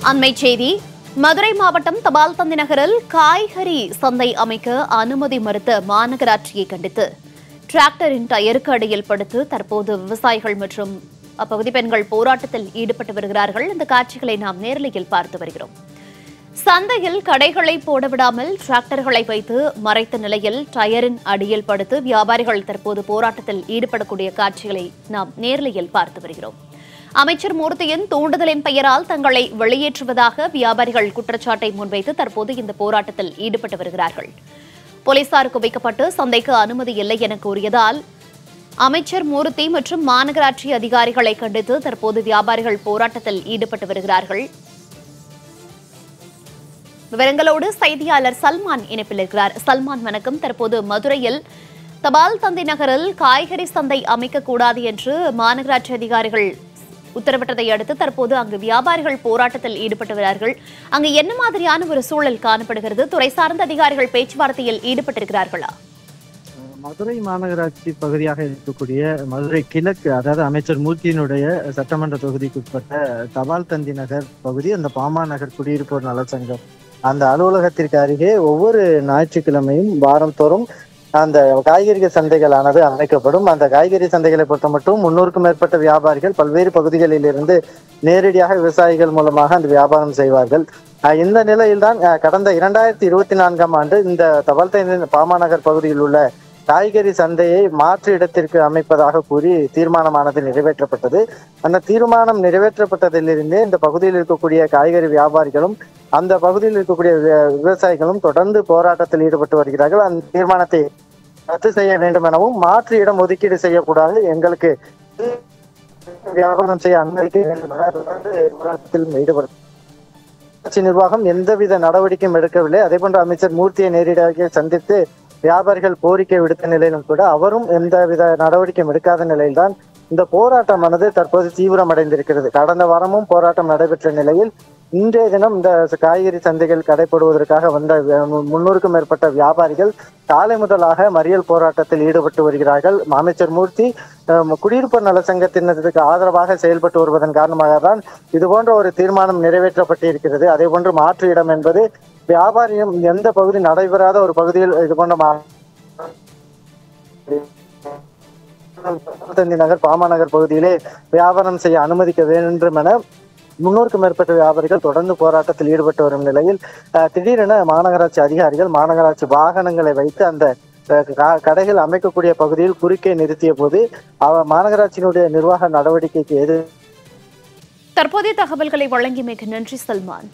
அண்மை செய்தி மதுரை மாவட்டம் தபால் தந்தி நகரில் காய்கறி சந்தை அமைக்க அனுமதி மறுத்த மாநகராட்சியை கண்டித்து டிராக்டரின் டயருக்கு அடியில் படுத்து தற்போது விவசாயிகள் மற்றும் அப்பகுதி பெண்கள் போராட்டத்தில் ஈடுபட்டு வருகிறார்கள். இந்த காட்சிகளை நாம் நேரலையில் பார்த்து வருகிறோம். சந்தையில் கடைகளை போடவிடாமல் டிராக்டர்களை வைத்து மறைத்த நிலையில் டயரின் அடியில் படுத்து வியாபாரிகள் தற்போது போராட்டத்தில் ஈடுபடக்கூடிய காட்சிகளை நாம் நேரலையில் பார்த்து வருகிறோம். அமைச்சர் மூர்த்தியின் தூண்டுதலின் பெயரால் தங்களை வெளியேற்றுவதாக வியாபாரிகள் குற்றச்சாட்டை முன்வைத்து தற்போது இந்த போராட்டத்தில் ஈடுபட்டு வருகிறார்கள். போலீசார் குவிக்கப்பட்டு சந்தைக்கு அனுமதி இல்லை என கூறியதால் அமைச்சர் மூர்த்தி மற்றும் மாநகராட்சி அதிகாரிகளை கண்டித்து தற்போது வியாபாரிகள் போராட்டத்தில் ஈடுபட்டு வருகிறார்கள். விவரங்களோடு செய்தியாளர் சல்மான் இணைப்பில் இருக்கிறார். சல்மான், வணக்கம். தற்போது மதுரையில் தபால் தந்தி நகரில் காய்கறி சந்தை அமைக்கக்கூடாது என்று மாநகராட்சி அதிகாரிகள் உத்தரவிட்டதை அடுத்து தற்போது அங்கு வியாபாரிகள் போராட்டத்தில் ஈடுபட்டு வருகிறார்கள். அங்கு என்ன மாதிரியான ஒரு சூழல் காணப்படுகிறது? துறை சார்ந்த அதிகாரிகள் பேச்சுவார்த்தையில் ஈடுபட்டிருக்கிறார்களா? மதுரை மாநகராட்சி பகுதியாக இருக்கக்கூடிய மதுரை கிழக்கு, அதாவது அமைச்சர் மூர்த்தியினுடைய சட்டமன்ற தொகுதிக்குட்பட்ட தபால் தந்தி நகர் பகுதி, அந்த பாமா நகர் குடியிருப்போர் நலச்சங்கம் அந்த அலுவலகத்திற்கு அருகே ஒவ்வொரு ஞாயிற்றுக்கிழமையும் வாரந்தோறும் அந்த காய்கறி சந்தைகளானது அமைக்கப்படும். அந்த காய்கறி சந்தைகளை பொறுத்த மட்டும் 300க்கும் மேற்பட்ட வியாபாரிகள் பல்வேறு பகுதிகளில் இருந்து நேரடியாக விவசாயிகள் மூலமாக அந்த வியாபாரம் செய்வார்கள். இந்த நிலையில்தான் கடந்த 2024ஆம் ஆண்டு இந்த தபால் தந்தி பாமாநகர் பகுதியில் உள்ள காய்கறி சந்தையை மாற்று இடத்திற்கு அமைப்பதாக கூறி தீர்மானமானது நிறைவேற்றப்பட்டது. அந்த தீர்மானம் நிறைவேற்றப்பட்டதிலிருந்தே இந்த பகுதியில் இருக்கக்கூடிய காய்கறி வியாபாரிகளும் அந்த பகுதியில் இருக்கக்கூடிய விவசாயிகளும் தொடர்ந்து போராட்டத்தில் ஈடுபட்டு வருகிறார்கள். அந்த தீர்மானத்தை ரத்து செய்ய வேண்டும் எனவும் மாற்று இடம் ஒதுக்கீடு செய்யக்கூடாது, எங்களுக்கு வியாபாரம் செய்ய அனுமதிக்க வேண்டும் என தொடர்ந்து போராட்டத்தில் ஈடுபடும். ஆட்சி நிர்வாகம் எந்தவித நடவடிக்கையும் எடுக்கவில்லை. அதே போன்று அமைச்சர் மூர்த்தியை நேரடியாக சந்தித்து வியாபாரிகள் கோரிக்கை விடுத்த நிலையிலும் கூட அவரும் எந்தவித நடவடிக்கையும் எடுக்காத நிலையில்தான் இந்த போராட்டமானது தற்போது தீவிரமடைந்திருக்கிறது. கடந்த வாரமும் போராட்டம் நடைபெற்ற நிலையில் இன்றைய தினம் இந்த காய்கறி சந்தைகள் கடைபடுவதற்காக வந்த 300க்கும் மேற்பட்ட வியாபாரிகள் காலை முதலாக மறியல் போராட்டத்தில் ஈடுபட்டு வருகிறார்கள். அமைச்சர் மூர்த்தி குடியிருப்போர் நலச்சங்கத்தினருக்கு ஆதரவாக செயல்பட்டு வருவதன் காரணமாக தான் இது போன்ற ஒரு தீர்மானம் நிறைவேற்றப்பட்டிருக்கிறது. அதே போன்று மாற்று இடம் என்பது வியாபாரியம் எந்த பகுதி நடைபெறாத ஒரு பகுதியில் இது போன்ற நகர் பாமாநகர் பகுதியிலே வியாபாரம் செய்ய அனுமதிக்க வேண்டும் என 300க்கும் மேற்பட்ட வியாபாரிகள் தொடர்ந்து போராட்டத்தில் ஈடுபட்டு வரும் நிலையில் திடீரென மாநகராட்சி அதிகாரிகள் மாநகராட்சி வாகனங்களை வைத்து அந்த கடைகள் அமைக்கக்கூடிய பகுதியில் குறுக்கே நிறுத்திய போது மாநகராட்சியினுடைய நிர்வாக நடவடிக்கைக்கு தற்போதைய தகவல்களை வழங்கியமைக்கு நன்றி சல்மான்.